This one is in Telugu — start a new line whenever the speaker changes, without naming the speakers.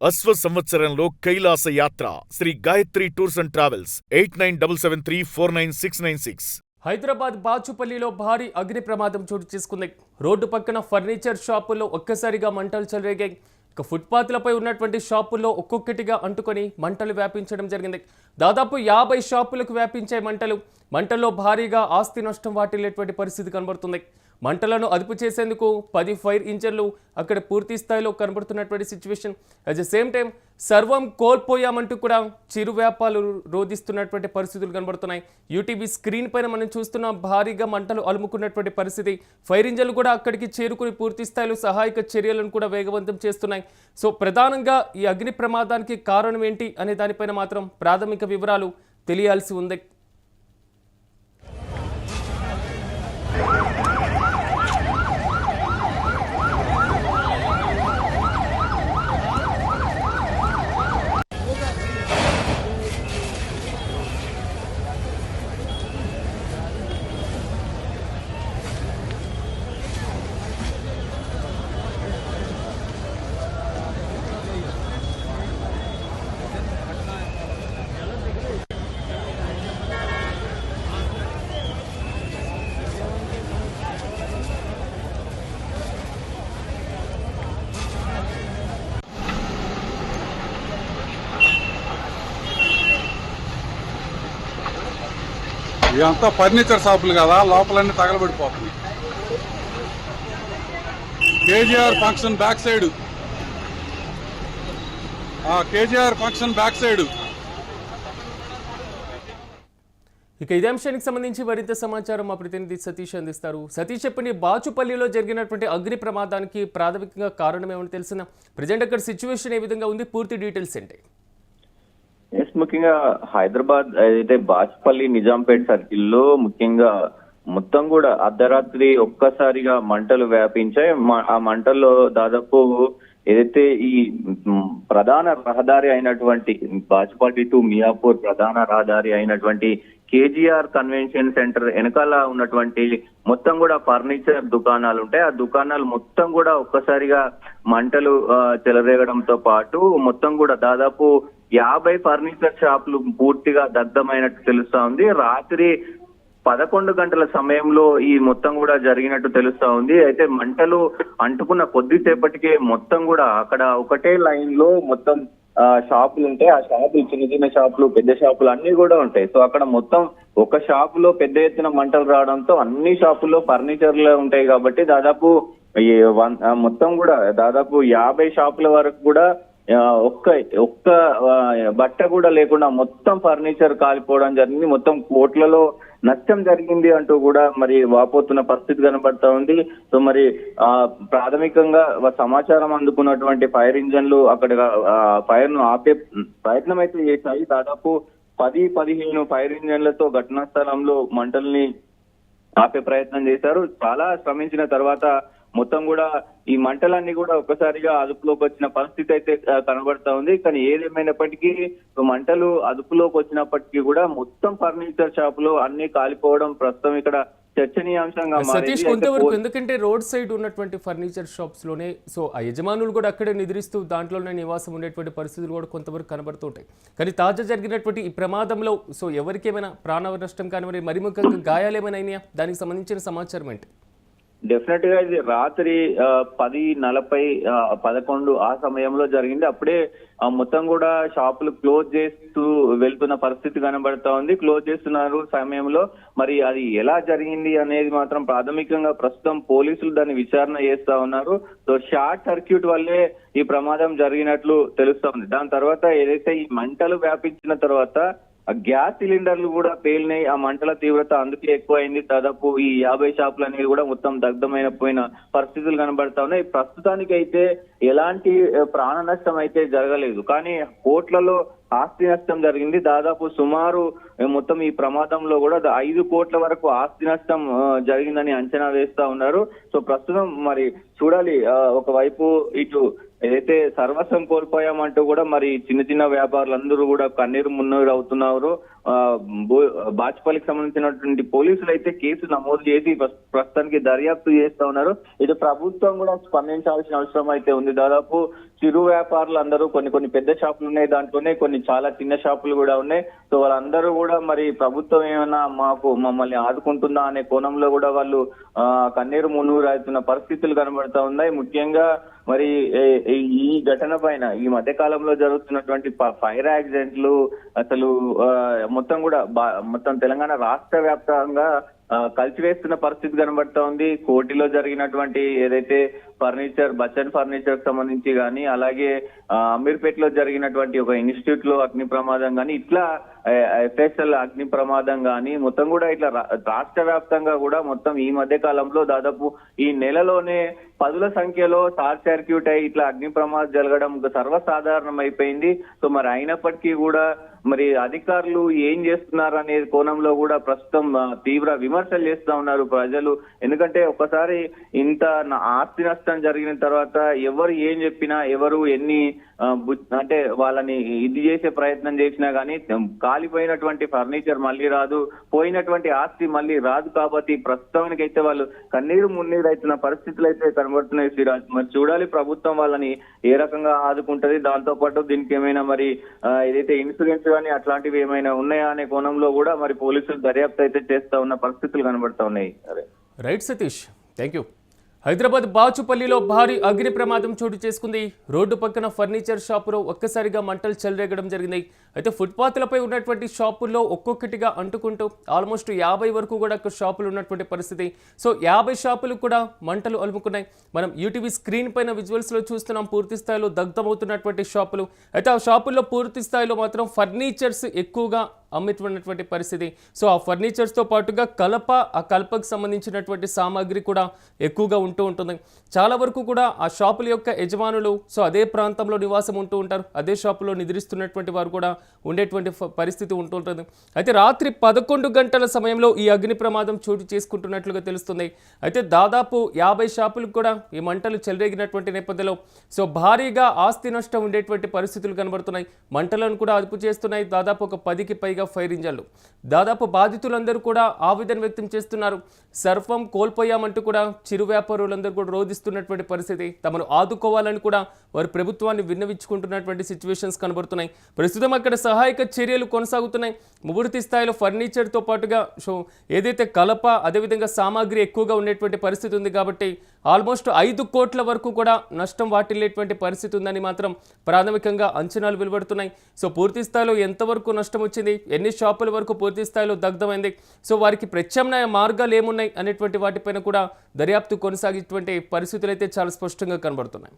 అశ్వ సంవత్సరంలో కైలాస యాత్ర Shri Gayatri tours and travels 8977349696.
Hyderabad బాచుపల్లిలో భారీ అగ్ని ప్రమాదం చోటు చేసుకుంది. రోడ్డు పక్కన ఫర్నిచర్ షాపుల్లో ఒక్కసారిగా మంటలు చెలరేగాయి. ఇక ఫుట్పాత్లపై ఉన్నటువంటి షాపుల్లో ఒక్కొక్కటిగా అంటుకొని మంటలు వ్యాపించడం జరిగింది. దాదాపు 50 షాపులకు వ్యాపించే మంటల్లో భారీగా ఆస్తి నష్టం వాటిల్లేటువంటి పరిస్థితి కనబడుతుంది. మంటలను అదుపు చేసేందుకు 10 ఫైర్ ఇంజన్లు అక్కడ పూర్తి స్థాయిలో కనబడుతున్నటువంటి situation. At the same time సర్వం కోల్పోయామంటూ కూడా చిరు వ్యాపారులు రోధిస్తున్నటువంటి పరిస్థితులు కనబడుతున్నాయి. యూటీవీ స్క్రీన్ పైన మనం చూస్తున్న భారీగా మంటలు అలుముకున్నటువంటి పరిస్థితి. ఫైర్ ఇంజన్లు కూడా అక్కడికి చేరుకుని పూర్తి స్థాయిలో సహాయక చర్యలను కూడా వేగవంతం చేస్తున్నాయి. సో ప్రధానంగా ఈ అగ్ని ప్రమాదానికి కారణం ఏంటి అనే దానిపైన మాత్రం ప్రాథమిక వివరాలు తెలియాల్సి ఉంది.
ఇదంతా ఫర్నిచర్ షాపులు కదా, లోపలన్నీ తగలబడిపోతుంది. KGR function back side, KGR function back side.
ఇక ఇదే అంశానికి సంబంధించి మరింత సమాచారం మా ప్రతినిధి సతీష్ అందిస్తారు. సతీష్, చెప్పండి, బాచుపల్లిలో జరిగినటువంటి అగ్ని ప్రమాదానికి ప్రాథమికంగా కారణం ఏమని తెలిసిన ప్రజెంట్ అక్కడ సిచ్యువేషన్ ఏ విధంగా ఉంది, పూర్తి డీటెయిల్స్ ఏంటి?
ముఖ్యంగా హైదరాబాద్ ఏదైతే బాచ్పల్లి నిజాంపేట్ సర్కిల్లో ముఖ్యంగా మొత్తం కూడా అర్ధరాత్రి ఒక్కసారిగా మంటలు వ్యాపించాయి. ఆ మంటల్లో దాదాపు ఏదైతే ఈ ప్రధాన రహదారి అయినటువంటి బాచ్పల్లి టు మియాపూర్ ప్రధాన రహదారి అయినటువంటి కేజీఆర్ కన్వెన్షన్ సెంటర్ వెనకాల ఉన్నటువంటి మొత్తం కూడా ఫర్నిచర్ దుకాణాలు ఉంటాయి. ఆ దుకాణాలు మొత్తం కూడా ఒక్కసారిగా మంటలు చెలరేగడంతో పాటు మొత్తం కూడా దాదాపు 50 ఫర్నిచర్ షాపులు పూర్తిగా దగ్ధమైనట్టు తెలుస్తా ఉంది. రాత్రి 11 గంటల సమయంలో ఈ మొత్తం కూడా జరిగినట్టు తెలుస్తా ఉంది. అయితే మంటలు అంటుకున్న కొద్దిసేపటికే మొత్తం కూడా అక్కడ ఒకటే లైన్ లో మొత్తం షాపులు ఉంటాయి. ఆ షాపులు చిన్న చిన్న షాపులు, పెద్ద షాపులు అన్ని కూడా ఉంటాయి. సో అక్కడ మొత్తం ఒక షాపులో పెద్ద ఎత్తున మంటలు రావడంతో అన్ని షాపుల్లో ఫర్నిచర్లు ఉంటాయి కాబట్టి దాదాపు మొత్తం కూడా దాదాపు 50 షాపుల వరకు కూడా ఒక్క బట్ట కూడా లేకుండా మొత్తం ఫర్నిచర్ కాలిపోవడం జరిగింది. మొత్తం కోట్లలో నష్టం జరిగింది అంటూ కూడా మరి వాపోతున్న పరిస్థితి కనబడతా ఉంది. సో మరి ప్రాథమికంగా సమాచారం అందుకున్నటువంటి ఫైర్ ఇంజన్లు అక్కడ ఫైర్ ను ఆపే ప్రయత్నం అయితే చేశాయి. దాదాపు 10-15 ఫైర్ ఇంజన్లతో ఘటనా స్థలంలో మంటల్ని ఆపే ప్రయత్నం చేశారు. చాలా శ్రమించిన తర్వాత మొత్తం కూడా ఈ మంటలన్నీ కూడా ఒక్కసారిగా అదుపులోకి వచ్చిన పరిస్థితి అయితే కనబడతా ఉంది. కానీ ఏదేమైనప్పటికీ మంటలు అదుపులోకి వచ్చినప్పటికీ కూడా మొత్తం ఫర్నిచర్ షాపులు అన్ని కాలిపోవడం ప్రస్తుతం ఇక్కడ చర్చనీయాంశంగా
సతీష్, కొంతవరకు ఎందుకంటే రోడ్ సైడ్ ఉన్నటువంటి ఫర్నిచర్ షాప్స్ లోనే సో ఆ యజమానులు కూడా అక్కడే నిద్రిస్తూ దాంట్లోనే నివాసం ఉండేటువంటి పరిస్థితులు కూడా కొంతవరకు కనబడుతుంటాయి. కానీ తాజా జరిగినటువంటి ఈ ప్రమాదంలో సో ఎవరికి ఏమైనా ప్రాణ నష్టం కానీ మరి ముఖ్యంగా గాయాలు ఏమైనా అయినాయా? దానికి సంబంధించిన సమాచారం ఏంటి?
డెఫినెట్ గా ఇది రాత్రి 10:40, 11 ఆ సమయంలో జరిగింది. అప్పుడే మొత్తం కూడా షాపులు క్లోజ్ చేస్తూ వెళ్తున్న పరిస్థితి కనబడతా ఉంది. క్లోజ్ చేస్తున్నారు సమయంలో మరి అది ఎలా జరిగింది అనేది మాత్రం ప్రాథమికంగా ప్రస్తుతం పోలీసులు దాన్ని విచారణ చేస్తా ఉన్నారు. సో షార్ట్ సర్క్యూట్ వల్లే ఈ ప్రమాదం జరిగినట్లు తెలుస్తా ఉంది. దాని తర్వాత ఏదైతే ఈ మంటలు వ్యాపించిన తర్వాత ఆ గ్యాస్ సిలిండర్లు కూడా పేలినాయి. ఆ మంటల తీవ్రత అందుకే ఎక్కువైంది. దాదాపు ఈ 50 షాపులు అనేవి కూడా మొత్తం దగ్ధమైన పోయిన పరిస్థితులు కనబడతా ఉన్నాయి. ప్రస్తుతానికి అయితే ఎలాంటి ప్రాణ నష్టం అయితే జరగలేదు, కానీ కోట్లలో ఆస్తి నష్టం జరిగింది. దాదాపు సుమారు మొత్తం ఈ ప్రమాదంలో కూడా 5 కోట్ల వరకు ఆస్తి నష్టం జరిగిందని అంచనా వేస్తా ఉన్నారు. సో ప్రస్తుతం మరి చూడాలి, ఒకవైపు ఇటు ఏదైతే సర్వస్వం కోల్పోయామంటూ కూడా మరి చిన్న చిన్న వ్యాపారులందరూ కూడా కన్నీరు మున్నీరు అవుతున్నారు. బాచుపల్లికి సంబంధించినటువంటి పోలీసులు అయితే కేసు నమోదు చేసి ప్రస్తుతానికి దర్యాప్తు చేస్తా ఉన్నారు. ఇది ప్రభుత్వం కూడా స్పందించాల్సిన అవసరం అయితే ఉంది. దాదాపు చిరు వ్యాపారులు అందరూ కొన్ని పెద్ద షాపులు ఉన్నాయి, దాంట్లోనే కొన్ని చాలా చిన్న షాపులు కూడా ఉన్నాయి. సో వాళ్ళందరూ కూడా మరి ప్రభుత్వం ఏమైనా మమ్మల్ని ఆదుకుంటుందా అనే కోణంలో కూడా వాళ్ళు కన్నీరు మున్నూరు అవుతున్న పరిస్థితులు కనబడతా ఉన్నాయి. ముఖ్యంగా మరి ఈ ఘటన పైన ఈ మధ్య కాలంలో జరుగుతున్నటువంటి ఫైర్ యాక్సిడెంట్లు అసలు మొత్తం కూడా మొత్తం తెలంగాణ రాష్ట్ర వ్యాప్తంగా కలిసివేస్తున్న పరిస్థితి కనబడతా ఉంది. కోటిలో జరిగినటువంటి ఏదైతే బచ్చన్ ఫర్నిచర్ కి సంబంధించి కానీ, అలాగే అమీర్పేటలో జరిగినటువంటి ఒక ఇన్స్టిట్యూట్ లో అగ్ని ప్రమాదం కానీ, ఇట్లా ఎఫ్ఎస్ఎల్ అగ్ని ప్రమాదం కానీ మొత్తం కూడా ఇట్లా రాష్ట్ర వ్యాప్తంగా కూడా మొత్తం ఈ మధ్య కాలంలో దాదాపు ఈ నెలలోనే పదుల సంఖ్యలో షార్ట్ సర్క్యూట్ అయి ఇట్లా అగ్ని ప్రమాదం జరగడం సర్వసాధారణం అయిపోయింది. సో మరి అయినప్పటికీ కూడా మరి అధికారులు ఏం చేస్తున్నారు అనే కోణంలో కూడా ప్రస్తుతం తీవ్ర విమర్శలు చేస్తా ఉన్నారు ప్రజలు. ఎందుకంటే ఒకసారి ఇంత ఆస్తి నష్టం జరిగిన తర్వాత ఎవరు ఏం చెప్పినా, ఎవరు ఎన్ని అంటే వాళ్ళని ఇది చేసే ప్రయత్నం చేసినా గానీ కాలిపోయినటువంటి ఫర్నిచర్ మళ్ళీ రాదు, పోయినటువంటి ఆస్తి మళ్ళీ రాదు. కాబట్టి ప్రస్తుతానికి అయితే వాళ్ళు కన్నీరు మున్నీరు అవుతున్న పరిస్థితులు అయితే కనబడుతున్నాయి శ్రీరాజ్. మరి చూడాలి ప్రభుత్వం వాళ్ళని ఏ రకంగా ఆదుకుంటది. దాంతో పాటు దీనికి ఏమైనా మరి ఏదైతే ఇన్సూరెన్స్ కానీ అట్లాంటివి ఏమైనా ఉన్నాయా అనే కోణంలో కూడా మరి పోలీసులు దర్యాప్తు అయితే చేస్తా ఉన్న పరిస్థితులు కనబడతా ఉన్నాయి.
Right Satish, thank you. Hyderabad బాచుపల్లిలో భారీ అగ్ని ప్రమాదం చోటు చేసుకుంది. రోడ్డు పక్కన ఫర్నిచర్ షాపులో ఒక్కసారిగా మంటలు చెలరేగడం జరిగింది. అయితే ఫుట్పాత్లపై ఉన్నటువంటి షాపుల్లో ఒక్కొక్కటిగా అంటుకుంటూ ఆల్మోస్ట్ 50 వరకు కూడా షాపులు ఉన్నటువంటి పరిస్థితి. సో 50 షాపులు కూడా మంటలు అలుముకున్నాయి. మనం యూటీవీ స్క్రీన్ పైన విజువల్స్లో చూస్తున్నాం పూర్తి స్థాయిలో దగ్ధమవుతున్నటువంటి షాపులు. అయితే ఆ షాపుల్లో పూర్తి స్థాయిలో మాత్రం ఫర్నిచర్స్ ఎక్కువగా అమ్ముతున్నటువంటి పరిస్థితి. సో ఆ ఫర్నిచర్స్తో పాటుగా ఆ కలపకు సంబంధించినటువంటి సామాగ్రి కూడా ఎక్కువగా ఉంటూ ఉంటుంది. చాలా వరకు కూడా ఆ షాపుల యొక్క యజమానులు సో అదే ప్రాంతంలో నివాసం ఉంటూ ఉంటారు, అదే షాపులో నిద్రిస్తున్నటువంటి వారు కూడా ఉండేటువంటి పరిస్థితి ఉంటుంటుంది. అయితే రాత్రి 11 గంటల సమయంలో ఈ అగ్ని ప్రమాదం చోటు చేసుకుంటున్నట్లుగా తెలుస్తుంది. అయితే దాదాపు 50 షాపులకు కూడా ఈ మంటలు చెలరేగినటువంటి నేపథ్యంలో సో భారీగా ఆస్తి నష్టం ఉండేటువంటి పరిస్థితులు కనబడుతున్నాయి. మంటలను కూడా అదుపు చేస్తున్నాయి దాదాపు ఒక 10కి పైగా ఫైర్ ఇంజన్లు. దాదాపు బాధితులందరూ కూడా ఆవేదన వ్యక్తం చేస్తున్నారు. సర్వం కోల్పోయామంటూ కూడా చిరు వ్యాపారులందరూ కూడా రోధిస్తున్నటువంటి పరిస్థితి. తమను ఆదుకోవాలని కూడా వారు ప్రభుత్వాన్ని విన్నవించుకుంటున్నటువంటి సిచ్యువేషన్స్ కనబడుతున్నాయి. ప్రస్తుతం అక్కడ సహాయక చర్యలు కొనసాగుతున్నాయి. పూర్తి స్థాయిలో ఫర్నిచర్తో పాటుగా సో ఏదైతే కలప అదేవిధంగా సామాగ్రి ఎక్కువగా ఉండేటువంటి పరిస్థితి ఉంది. కాబట్టి ఆల్మోస్ట్ 5 కోట్ల వరకు కూడా నష్టం వాటిల్లేటువంటి పరిస్థితి ఉందని మాత్రం ప్రాథమికంగా అంచనాలు వెలువడుతున్నాయి. సో పూర్తి స్థాయిలో ఎంతవరకు నష్టం వచ్చింది, ఎన్ని షాపుల వరకు పూర్తి స్థాయిలో దగ్ధమైంది, సో వారికి ప్రత్యామ్నాయ మార్గాలు ఏమున్నాయి అనేటువంటి వాటిపైన కూడా దర్యాప్తు కొనసాగేటువంటి పరిస్థితులు అయితే చాలా స్పష్టంగా కనబడుతున్నాయి.